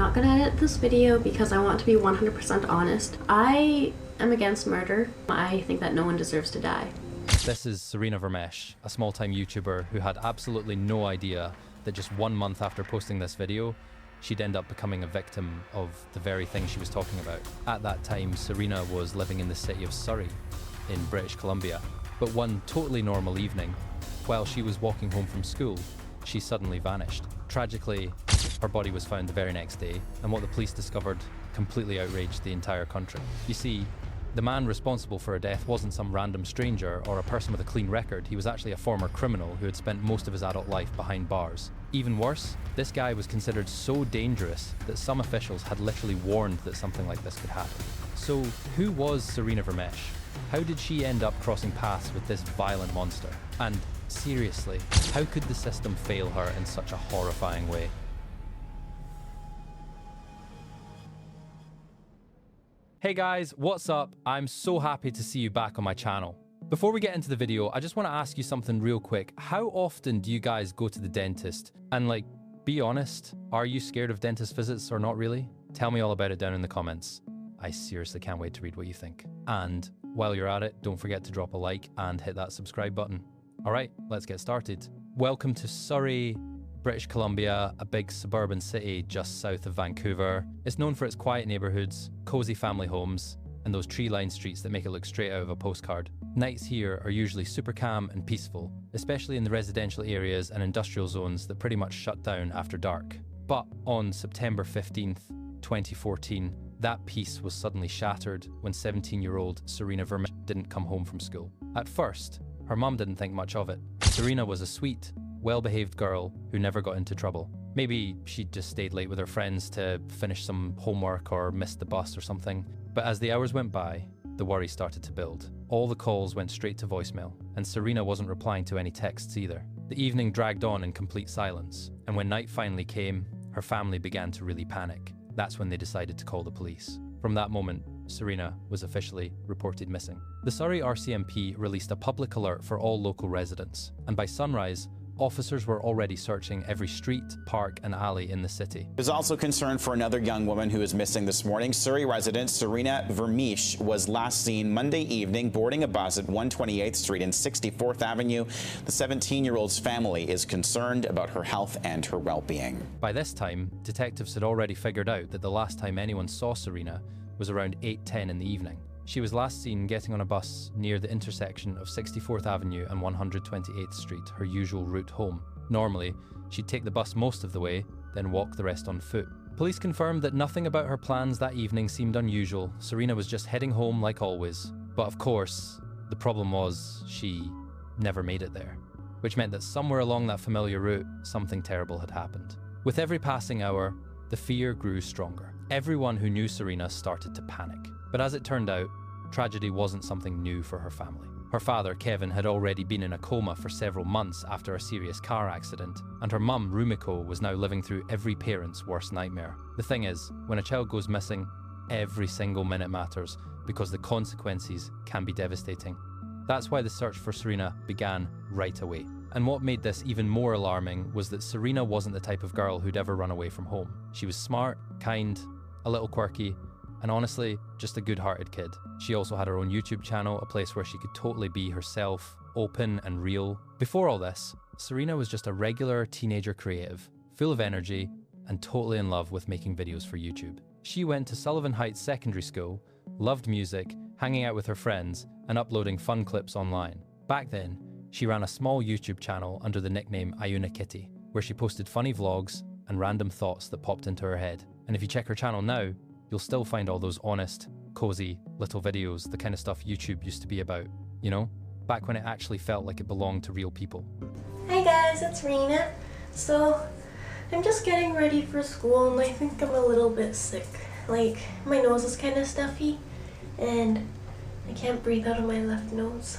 not gonna edit this video because I want to be 100% honest. I am against murder. I think that no one deserves to die. This is Serena Vermesh, a small-time YouTuber who had absolutely no idea that just 1 month after posting this video, she'd end up becoming a victim of the very thing she was talking about. At that time, Serena was living in the city of Surrey in British Columbia. But one totally normal evening, while she was walking home from school, she suddenly vanished. Tragically, her body was found the very next day, and what the police discovered completely outraged the entire country. You see, the man responsible for her death wasn't some random stranger or a person with a clean record. He was actually a former criminal who had spent most of his adult life behind bars. Even worse, this guy was considered so dangerous that some officials had literally warned that something like this could happen. So, who was Serena Vermesh? How did she end up crossing paths with this violent monster? And seriously, how could the system fail her in such a horrifying way? Hey guys, what's up? I'm so happy to see you back on my channel. Before we get into the video, I just want to ask you something real quick. How often do you guys go to the dentist? And like, be honest, are you scared of dentist visits or not really? Tell me all about it down in the comments. I seriously can't wait to read what you think. And while you're at it, don't forget to drop a like and hit that subscribe button. All right, let's get started. Welcome to Surrey, British Columbia, a big suburban city just south of Vancouver. It's known for its quiet neighborhoods, cozy family homes, and those tree-lined streets that make it look straight out of a postcard. Nights here are usually super calm and peaceful, especially in the residential areas and industrial zones that pretty much shut down after dark. But on September 15th, 2014, that peace was suddenly shattered when 17-year-old Serena Vermesh didn't come home from school. At first, her mum didn't think much of it. Serena was a sweet, well-behaved girl who never got into trouble. Maybe she'd just stayed late with her friends to finish some homework or missed the bus or something. But as the hours went by, the worry started to build. All the calls went straight to voicemail, and Serena wasn't replying to any texts either. The evening dragged on in complete silence, and when night finally came, her family began to really panic. That's when they decided to call the police. From that moment, Serena was officially reported missing. The Surrey RCMP released a public alert for all local residents, and by sunrise, officers were already searching every street, park, and alley in the city. There's also concern for another young woman who is missing this morning. Surrey resident Serena Vermesh was last seen Monday evening boarding a bus at 128th Street and 64th Avenue. The 17-year-old's family is concerned about her health and her well-being. By this time, detectives had already figured out that the last time anyone saw Serena was around 8:10 in the evening. She was last seen getting on a bus near the intersection of 64th Avenue and 128th Street, her usual route home. Normally, she'd take the bus most of the way, then walk the rest on foot. Police confirmed that nothing about her plans that evening seemed unusual. Serena was just heading home like always. But of course, the problem was she never made it there, which meant that somewhere along that familiar route, something terrible had happened. With every passing hour, the fear grew stronger. Everyone who knew Serena started to panic. But as it turned out, tragedy wasn't something new for her family. Her father, Kevin, had already been in a coma for several months after a serious car accident, and her mum, Rumiko, was now living through every parent's worst nightmare. The thing is, when a child goes missing, every single minute matters because the consequences can be devastating. That's why the search for Serena began right away. And what made this even more alarming was that Serena wasn't the type of girl who'd ever run away from home. She was smart, kind, a little quirky, and honestly, just a good-hearted kid. She also had her own YouTube channel, a place where she could totally be herself, open and real. Before all this, Serena was just a regular teenager creative, full of energy and totally in love with making videos for YouTube. She went to Sullivan Heights Secondary School, loved music, hanging out with her friends, and uploading fun clips online. Back then, she ran a small YouTube channel under the nickname Iuna Kitty, where she posted funny vlogs and random thoughts that popped into her head. And if you check her channel now, you'll still find all those honest, cozy, little videos, the kind of stuff YouTube used to be about, you know? Back when it actually felt like it belonged to real people. Hey guys, it's Rena. So, I'm just getting ready for school and I think I'm a little bit sick. Like, my nose is kind of stuffy and I can't breathe out of my left nose.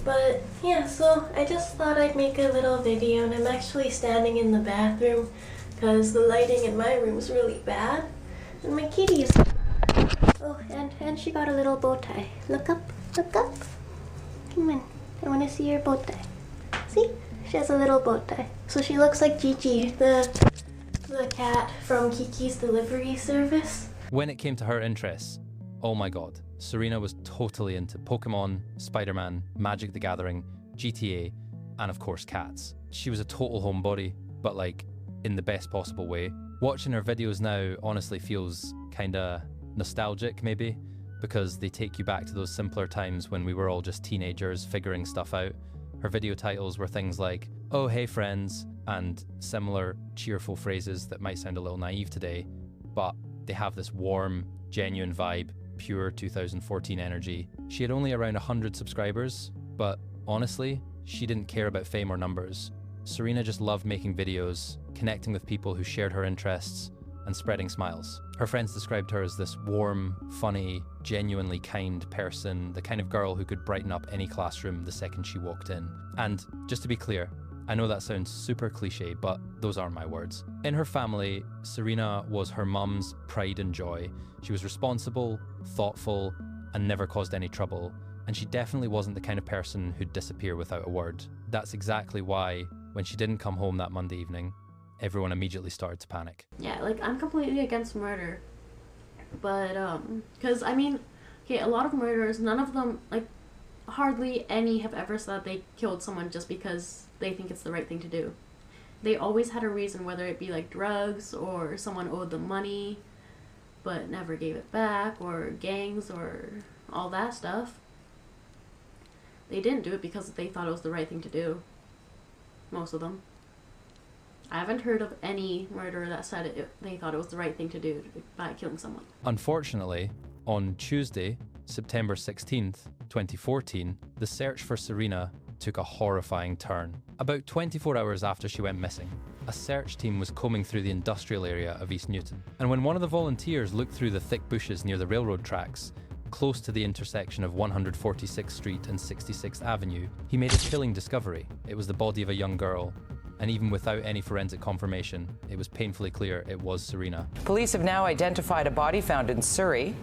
But yeah, so I just thought I'd make a little video, and I'm actually standing in the bathroom because the lighting in my room is really bad. And my kitty is... Oh, and she got a little bow tie. Look up, look up. Come on, I want to see your bow tie. See? She has a little bow tie. So she looks like Gigi, the the cat from Kiki's delivery service. When it came to her interests, oh my god, Serena was totally into Pokemon, Spider-Man, Magic the Gathering, GTA, and of course cats. She was a total homebody, but like in the best possible way. Watching her videos now honestly feels kinda nostalgic maybe, because they take you back to those simpler times when we were all just teenagers figuring stuff out. Her video titles were things like, "Oh hey friends," and similar cheerful phrases that might sound a little naive today, but they have this warm, genuine vibe, pure 2014 energy. She had only around 100 subscribers, but honestly, she didn't care about fame or numbers. Serena just loved making videos, connecting with people who shared her interests, and spreading smiles. Her friends described her as this warm, funny, genuinely kind person, the kind of girl who could brighten up any classroom the second she walked in. And just to be clear, I know that sounds super cliche, but those aren't my words. In her family, Serena was her mum's pride and joy. She was responsible, thoughtful, and never caused any trouble. And she definitely wasn't the kind of person who'd disappear without a word. That's exactly why, when she didn't come home that Monday evening, everyone immediately started to panic. Yeah, like, I'm completely against murder. But, because, I mean, okay, a lot of murderers, none of them, like, hardly any have ever said they killed someone just because they think it's the right thing to do. They always had a reason, whether it be, like, drugs, or someone owed them money, but never gave it back, or gangs, or all that stuff. They didn't do it because they thought it was the right thing to do. Most of them. I haven't heard of any murderer that said they thought it was the right thing to do by killing someone. Unfortunately, on Tuesday, September 16th, 2014, the search for Serena took a horrifying turn. About 24 hours after she went missing, a search team was combing through the industrial area of East Newton. And when one of the volunteers looked through the thick bushes near the railroad tracks, close to the intersection of 146th Street and 66th Avenue, he made a chilling discovery. It was the body of a young girl. And even without any forensic confirmation, it was painfully clear it was Serena. Police have now identified a body found in Surrey.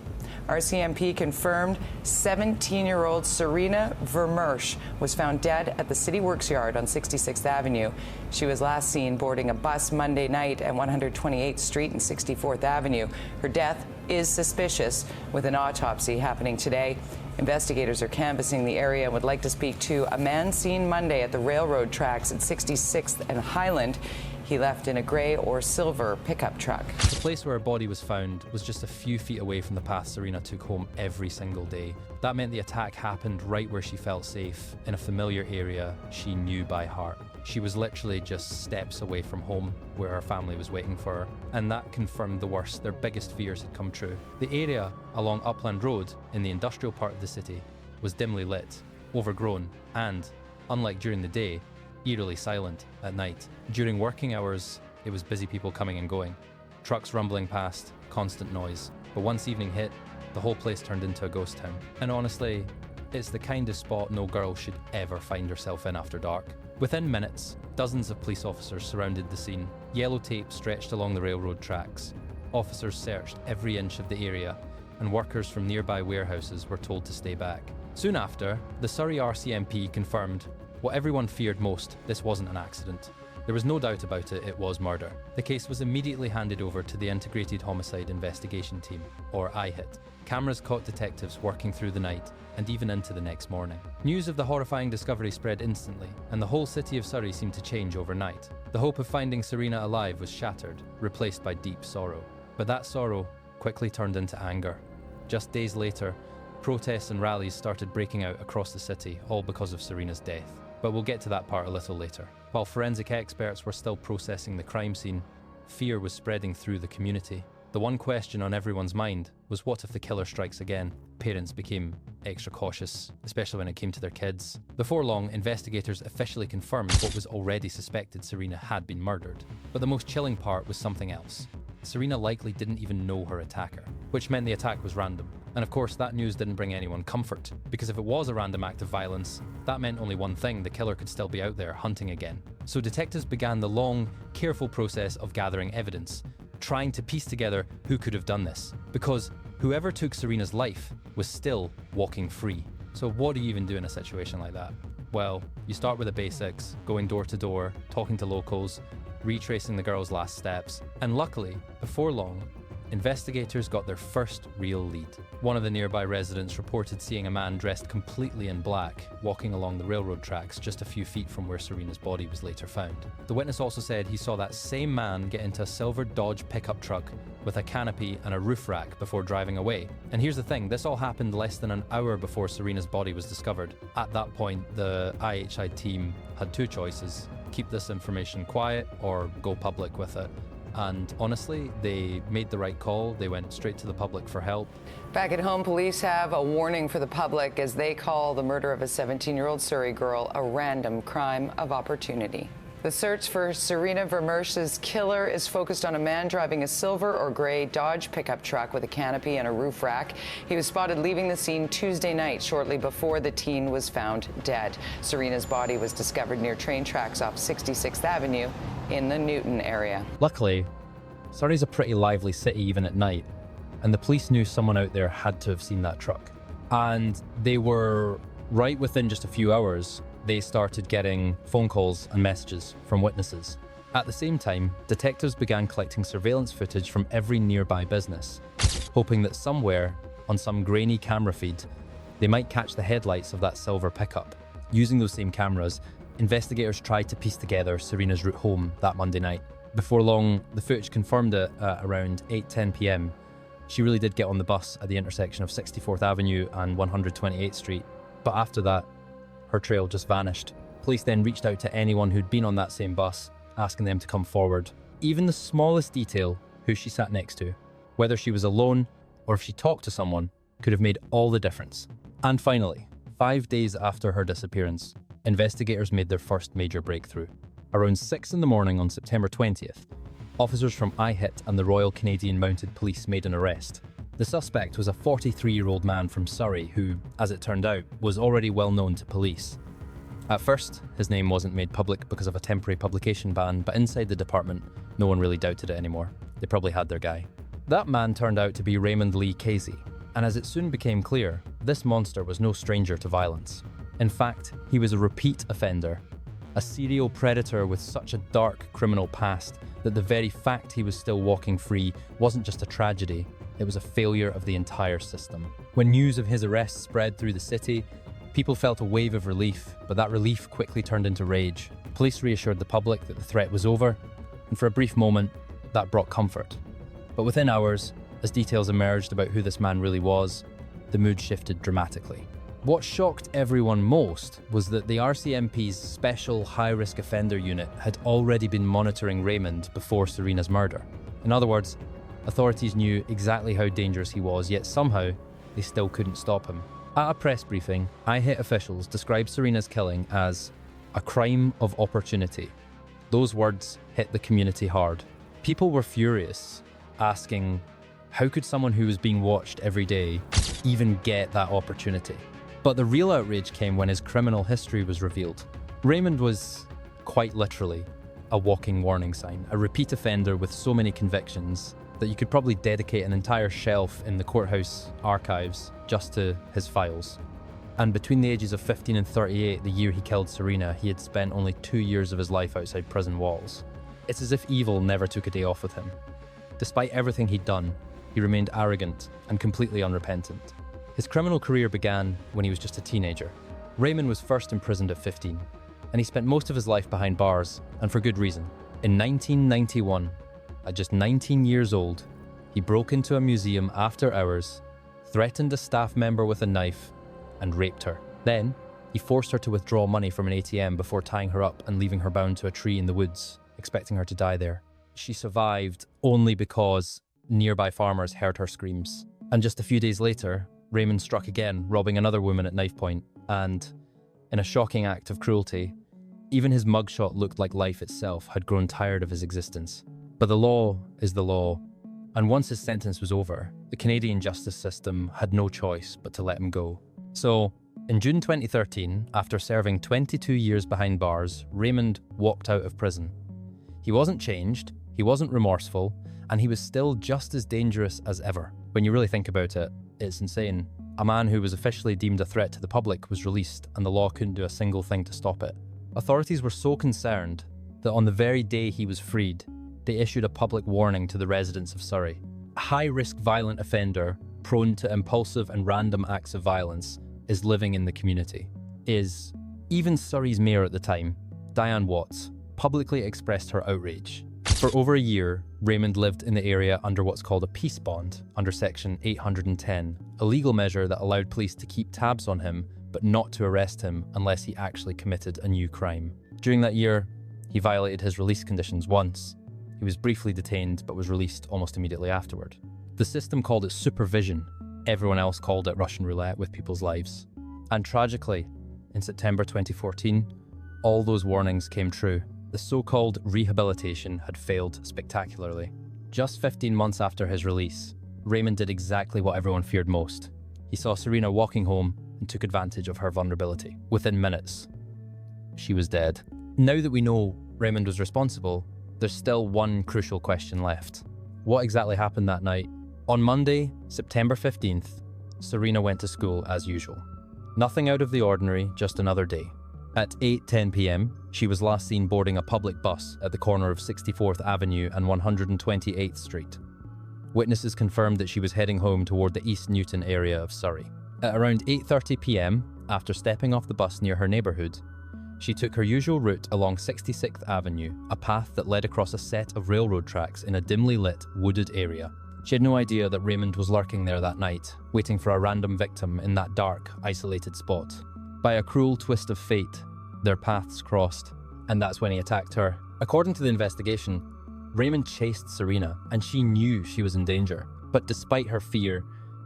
RCMP confirmed 17-year-old Serena Vermeersch was found dead at the City Works yard on 66th Avenue. She was last seen boarding a bus Monday night at 128th Street and 64th Avenue. Her death is suspicious, with an autopsy happening today. Investigators are canvassing the area and would like to speak to a man seen Monday at the railroad tracks at 66th and Highland. He left in a grey or silver pickup truck. The place where her body was found was just a few feet away from the path Serena took home every single day. That meant the attack happened right where she felt safe, in a familiar area she knew by heart. She was literally just steps away from home, where her family was waiting for her. And that confirmed the worst. Their biggest fears had come true. The area along Upland Road, in the industrial part of the city, was dimly lit, overgrown, and, unlike during the day, eerily silent at night. During working hours, it was busy people coming and going. Trucks rumbling past, constant noise. But once evening hit, the whole place turned into a ghost town. And honestly, it's the kind of spot no girl should ever find herself in after dark. Within minutes, dozens of police officers surrounded the scene. Yellow tape stretched along the railroad tracks. Officers searched every inch of the area, and workers from nearby warehouses were told to stay back. Soon after, the Surrey RCMP confirmed what everyone feared most: this wasn't an accident. There was no doubt about it, it was murder. The case was immediately handed over to the Integrated Homicide Investigation Team, or IHIT. Cameras caught detectives working through the night and even into the next morning. News of the horrifying discovery spread instantly, and the whole city of Surrey seemed to change overnight. The hope of finding Serena alive was shattered, replaced by deep sorrow. But that sorrow quickly turned into anger. Just days later, protests and rallies started breaking out across the city, all because of Serena's death. But we'll get to that part a little later. While forensic experts were still processing the crime scene, fear was spreading through the community. The one question on everyone's mind was, what if the killer strikes again? Parents became extra cautious, especially when it came to their kids. Before long, investigators officially confirmed what was already suspected: Serena had been murdered. But the most chilling part was something else. Serena likely didn't even know her attacker, which meant the attack was random. And of course, that news didn't bring anyone comfort, because if it was a random act of violence, that meant only one thing: the killer could still be out there hunting again. So detectives began the long, careful process of gathering evidence, trying to piece together who could have done this, because whoever took Serena's life was still walking free. So what do you even do in a situation like that? Well, you start with the basics: going door to door, talking to locals, retracing the girl's last steps, and luckily, before long, investigators got their first real lead. One of the nearby residents reported seeing a man dressed completely in black walking along the railroad tracks just a few feet from where Serena's body was later found. The witness also said he saw that same man get into a silver Dodge pickup truck with a canopy and a roof rack before driving away. And here's the thing, this all happened less than an hour before Serena's body was discovered. At that point, the IHI team had two choices: keep this information quiet or go public with it. And honestly, they made the right call. They went straight to the public for help. Back at home, police have a warning for the public as they call the murder of a 17-year-old Surrey girl a random crime of opportunity. The search for Serena Vermeersch's killer is focused on a man driving a silver or gray Dodge pickup truck with a canopy and a roof rack. He was spotted leaving the scene Tuesday night, shortly before the teen was found dead. Serena's body was discovered near train tracks off 66th Avenue in the Newton area. Luckily, Surrey's a pretty lively city even at night, and the police knew someone out there had to have seen that truck. And they were, right within just a few hours, they started getting phone calls and messages from witnesses. At the same time, detectives began collecting surveillance footage from every nearby business, hoping that somewhere, on some grainy camera feed, they might catch the headlights of that silver pickup. Using those same cameras, investigators tried to piece together Serena's route home that Monday night. Before long, the footage confirmed it at around 8:10 p.m. She really did get on the bus at the intersection of 64th Avenue and 128th Street, but after that, her trail just vanished. Police then reached out to anyone who'd been on that same bus, asking them to come forward. Even the smallest detail, who she sat next to, whether she was alone or if she talked to someone, could have made all the difference. And finally, 5 days after her disappearance, investigators made their first major breakthrough. Around 6 in the morning on September 20th, officers from IHIT and the Royal Canadian Mounted Police made an arrest. The suspect was a 43-year-old man from Surrey who, as it turned out, was already well known to police. At first, his name wasn't made public because of a temporary publication ban, but inside the department, no one really doubted it anymore. They probably had their guy. That man turned out to be Raymond Lee Casey, and as it soon became clear, this monster was no stranger to violence. In fact, he was a repeat offender, a serial predator with such a dark criminal past that the very fact he was still walking free wasn't just a tragedy, it was a failure of the entire system. When news of his arrest spread through the city, people felt a wave of relief, but that relief quickly turned into rage. Police reassured the public that the threat was over, and for a brief moment, that brought comfort. But within hours, as details emerged about who this man really was, the mood shifted dramatically. What shocked everyone most was that the RCMP's Special High-Risk Offender Unit had already been monitoring Raymond before Serena's murder. In other words, authorities knew exactly how dangerous he was, yet somehow they still couldn't stop him. At a press briefing, IHIT officials described Serena's killing as a crime of opportunity. Those words hit the community hard. People were furious, asking, how could someone who was being watched every day even get that opportunity? But the real outrage came when his criminal history was revealed. Raymond was, quite literally, a walking warning sign, a repeat offender with so many convictions that you could probably dedicate an entire shelf in the courthouse archives just to his files. And between the ages of 15 and 38, the year he killed Serena, he had spent only 2 years of his life outside prison walls. It's as if evil never took a day off with him. Despite everything he'd done, he remained arrogant and completely unrepentant. His criminal career began when he was just a teenager. Raymond was first imprisoned at 15, and he spent most of his life behind bars, and for good reason. In 1991, at just 19 years old, he broke into a museum after hours, threatened a staff member with a knife, and raped her. Then, he forced her to withdraw money from an ATM before tying her up and leaving her bound to a tree in the woods, expecting her to die there. She survived only because nearby farmers heard her screams. And just a few days later, Raymond struck again, robbing another woman at knife point, and, in a shocking act of cruelty, even his mugshot looked like life itself had grown tired of his existence. But the law is the law, and once his sentence was over, the Canadian justice system had no choice but to let him go. So, in June 2013, after serving 22 years behind bars, Raymond walked out of prison. He wasn't changed, he wasn't remorseful, and he was still just as dangerous as ever. When you really think about it, it's insane. A man who was officially deemed a threat to the public was released, and the law couldn't do a single thing to stop it. Authorities were so concerned that on the very day he was freed, they issued a public warning to the residents of Surrey. A high-risk violent offender, prone to impulsive and random acts of violence, is living in the community. Even Surrey's mayor at the time, Diane Watts, publicly expressed her outrage. For over a year, Raymond lived in the area under what's called a peace bond under Section 810, a legal measure that allowed police to keep tabs on him but not to arrest him unless he actually committed a new crime. During that year, he violated his release conditions once. He was briefly detained but was released almost immediately afterward. The system called it supervision. Everyone else called it Russian roulette with people's lives. And tragically, in September 2014, all those warnings came true. The so-called rehabilitation had failed spectacularly. Just 15 months after his release, Raymond did exactly what everyone feared most. He saw Serena walking home and took advantage of her vulnerability. Within minutes, she was dead. Now that we know Raymond was responsible, there's still one crucial question left. What exactly happened that night? On Monday, September 15th, Serena went to school as usual. Nothing out of the ordinary, just another day. At 8:10 p.m, she was last seen boarding a public bus at the corner of 64th Avenue and 128th Street. Witnesses confirmed that she was heading home toward the East Newton area of Surrey. At around 8:30 p.m, after stepping off the bus near her neighbourhood, she took her usual route along 66th Avenue, a path that led across a set of railroad tracks in a dimly lit, wooded area. She had no idea that Raymond was lurking there that night, waiting for a random victim in that dark, isolated spot. By a cruel twist of fate, their paths crossed, and that's when he attacked her. According to the investigation, Raymond chased Serena, and she knew she was in danger. But despite her fear,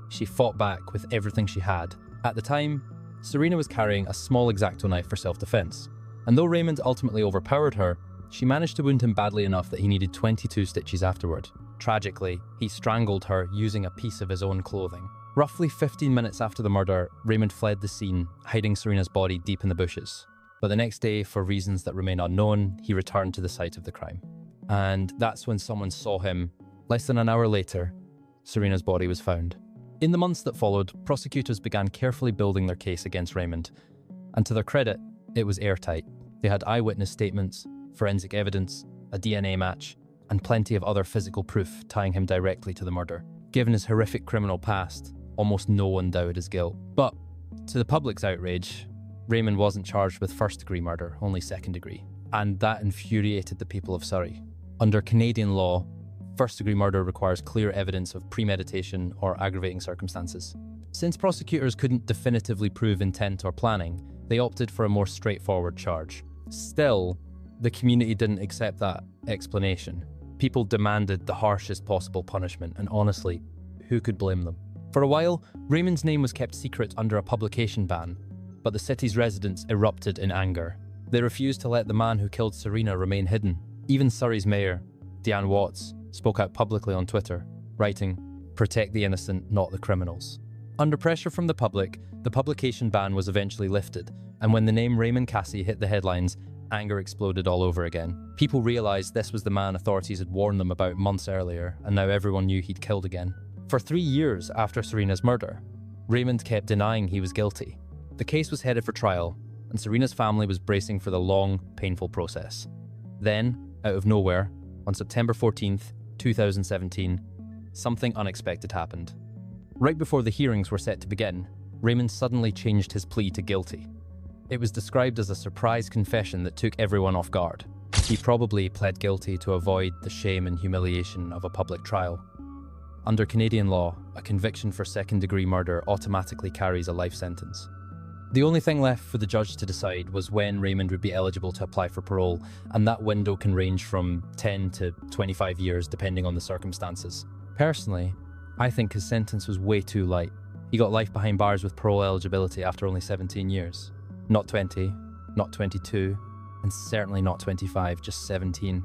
she fought back with everything she had. At the time, Serena was carrying a small X-Acto knife for self-defense, and though Raymond ultimately overpowered her, she managed to wound him badly enough that he needed 22 stitches afterward. Tragically, he strangled her using a piece of his own clothing. Roughly 15 minutes after the murder, Raymond fled the scene, hiding Serena's body deep in the bushes. But the next day, for reasons that remain unknown, he returned to the site of the crime. And that's when someone saw him. Less than an hour later, Serena's body was found. In the months that followed, prosecutors began carefully building their case against Raymond. And to their credit, it was airtight. They had eyewitness statements, forensic evidence, a DNA match, and plenty of other physical proof tying him directly to the murder. Given his horrific criminal past, almost no one doubted his guilt. But, to the public's outrage, Raymond wasn't charged with first-degree murder, only second-degree. And that infuriated the people of Surrey. Under Canadian law, first-degree murder requires clear evidence of premeditation or aggravating circumstances. Since prosecutors couldn't definitively prove intent or planning, they opted for a more straightforward charge. Still, the community didn't accept that explanation. People demanded the harshest possible punishment, and honestly, who could blame them? For a while, Raymond's name was kept secret under a publication ban, but the city's residents erupted in anger. They refused to let the man who killed Serena remain hidden. Even Surrey's mayor, Diane Watts, spoke out publicly on Twitter, writing, "Protect the innocent, not the criminals." Under pressure from the public, the publication ban was eventually lifted, and when the name Raymond Cassie hit the headlines, anger exploded all over again. People realised this was the man authorities had warned them about months earlier, and now everyone knew he'd killed again. For 3 years after Serena's murder, Raymond kept denying he was guilty. The case was headed for trial, and Serena's family was bracing for the long, painful process. Then, out of nowhere, on September 14th, 2017, something unexpected happened. Right before the hearings were set to begin, Raymond suddenly changed his plea to guilty. It was described as a surprise confession that took everyone off guard. He probably pled guilty to avoid the shame and humiliation of a public trial. Under Canadian law, a conviction for second-degree murder automatically carries a life sentence. The only thing left for the judge to decide was when Raymond would be eligible to apply for parole, and that window can range from 10 to 25 years depending on the circumstances. Personally, I think his sentence was way too light. He got life behind bars with parole eligibility after only 17 years. Not 20, not 22, and certainly not 25, just 17.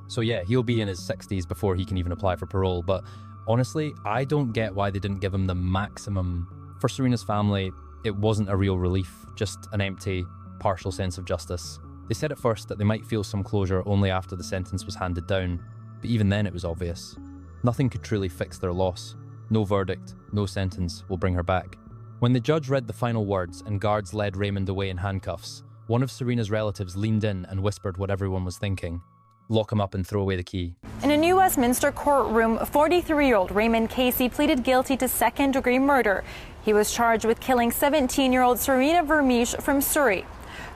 So yeah, he'll be in his 60s before he can even apply for parole, but honestly, I don't get why they didn't give him the maximum. For Serena's family, it wasn't a real relief, just an empty, partial sense of justice. They said at first that they might feel some closure only after the sentence was handed down, but even then it was obvious. Nothing could truly fix their loss. No verdict, no sentence will bring her back. When the judge read the final words and guards led Raymond away in handcuffs, one of Serena's relatives leaned in and whispered what everyone was thinking. Lock him up and throw away the key. In a New Westminster courtroom, 43-year-old Raymond Casey pleaded guilty to second-degree murder. He was charged with killing 17-year-old Serena Vermeesh from Surrey.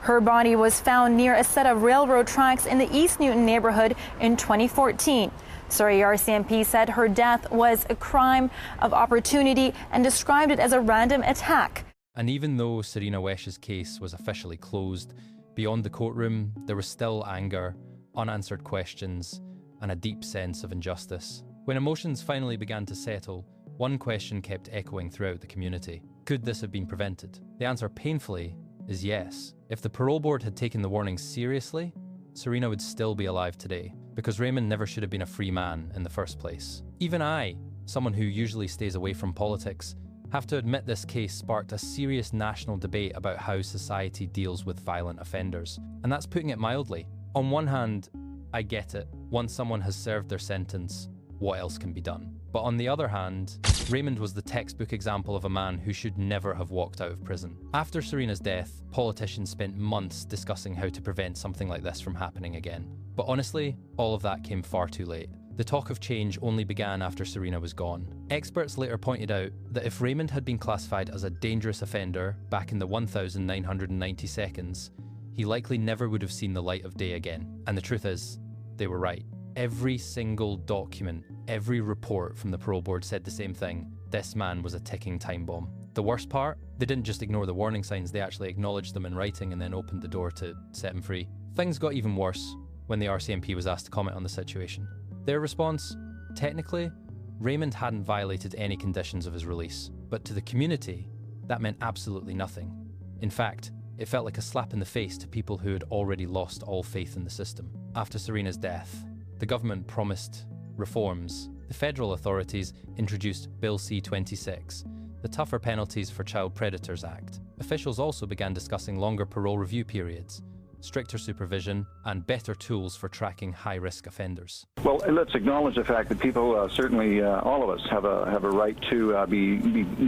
Her body was found near a set of railroad tracks in the East Newton neighborhood in 2014. Surrey RCMP said her death was a crime of opportunity and described it as a random attack. And even though Serena Wesh's case was officially closed, beyond the courtroom there was still anger, unanswered questions, and a deep sense of injustice. When emotions finally began to settle, one question kept echoing throughout the community. Could this have been prevented? The answer, painfully, is yes. If the parole board had taken the warning seriously, Serena would still be alive today, because Raymond never should have been a free man in the first place. Even I, someone who usually stays away from politics, have to admit this case sparked a serious national debate about how society deals with violent offenders. And that's putting it mildly. On one hand, I get it. Once someone has served their sentence, what else can be done? But on the other hand, Raymond was the textbook example of a man who should never have walked out of prison. After Serena's death, politicians spent months discussing how to prevent something like this from happening again. But honestly, all of that came far too late. The talk of change only began after Serena was gone. Experts later pointed out that if Raymond had been classified as a dangerous offender back in the 1990 seconds, he likely never would have seen the light of day again. And the truth is, they were right. Every single document, every report from the parole board said the same thing. This man was a ticking time bomb. The worst part? They didn't just ignore the warning signs, they actually acknowledged them in writing and then opened the door to set him free. Things got even worse when the RCMP was asked to comment on the situation. Their response? Technically, Raymond hadn't violated any conditions of his release. But to the community, that meant absolutely nothing. In fact, it felt like a slap in the face to people who had already lost all faith in the system. After Serena's death, the government promised reforms. The federal authorities introduced Bill C-26, the Tougher Penalties for Child Predators Act. Officials also began discussing longer parole review periods, stricter supervision, and better tools for tracking high-risk offenders. Well, let's acknowledge the fact that people, certainly all of us, have a right to be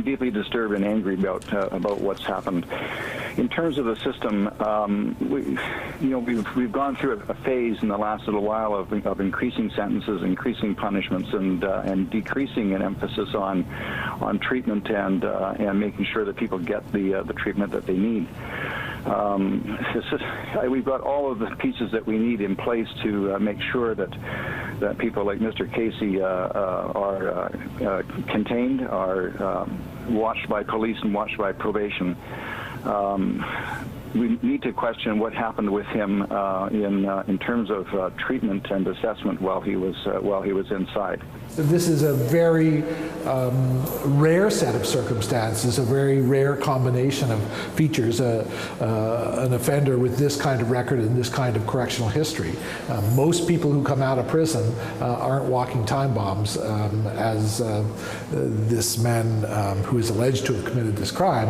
deeply disturbed and angry about what's happened. In terms of the system, we've gone through a phase in the last little while of increasing sentences, increasing punishments, and decreasing an emphasis on treatment and making sure that people get the treatment that they need. We've got all of the pieces that we need in place to make sure that people like Mr. Casey are contained, are watched by police and watched by probation. We need to question what happened with him in terms of treatment and assessment while he was inside. This is a very rare set of circumstances, a very rare combination of features, an offender with this kind of record and this kind of correctional history. Most people who come out of prison aren't walking time bombs, as this man who is alleged to have committed this crime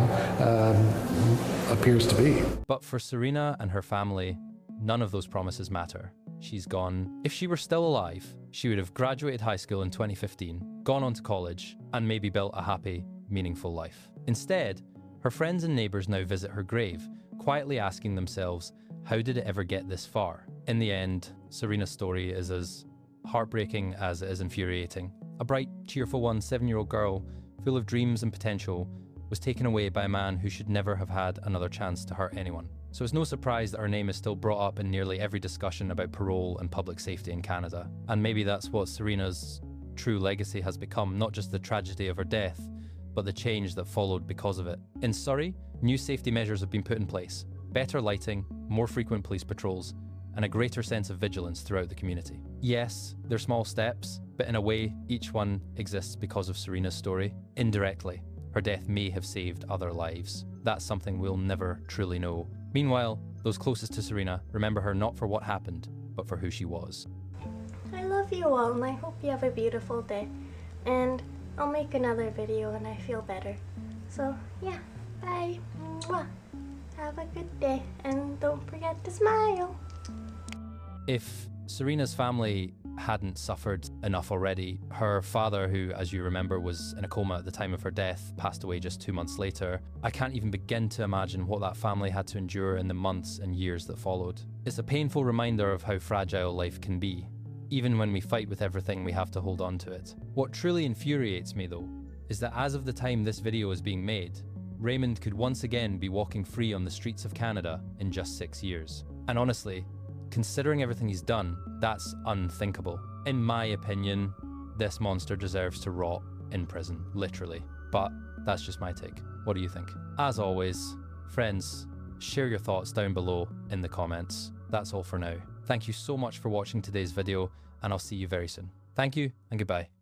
appears to be. But for Serena and her family, none of those promises matter. She's gone. If she were still alive, she would have graduated high school in 2015, gone on to college, and maybe built a happy, meaningful life. Instead, her friends and neighbours now visit her grave, quietly asking themselves, how did it ever get this far? In the end, Serena's story is as heartbreaking as it is infuriating. A bright, cheerful 7-year-old girl, full of dreams and potential, was taken away by a man who should never have had another chance to hurt anyone. So it's no surprise that her name is still brought up in nearly every discussion about parole and public safety in Canada. And maybe that's what Serena's true legacy has become, not just the tragedy of her death, but the change that followed because of it. In Surrey, new safety measures have been put in place. Better lighting, more frequent police patrols, and a greater sense of vigilance throughout the community. Yes, they're small steps, but in a way, each one exists because of Serena's story. Indirectly, her death may have saved other lives. That's something we'll never truly know. Meanwhile, those closest to Serena remember her not for what happened, but for who she was. I love you all, and I hope you have a beautiful day. And I'll make another video when I feel better. So, yeah, bye. Mwah. Have a good day, and don't forget to smile. If Serena's family hadn't suffered enough already. Her father, who, as you remember, was in a coma at the time of her death, passed away just 2 months later. I can't even begin to imagine what that family had to endure in the months and years that followed. It's a painful reminder of how fragile life can be. Even when we fight with everything, we have to hold on to it. What truly infuriates me, though, is that as of the time this video is being made, Raymond could once again be walking free on the streets of Canada in just 6 years. And honestly, considering everything he's done, that's unthinkable. In my opinion, this monster deserves to rot in prison, literally. But that's just my take. What do you think? As always, friends, share your thoughts down below in the comments. That's all for now. Thank you so much for watching today's video, and I'll see you very soon. Thank you, and goodbye.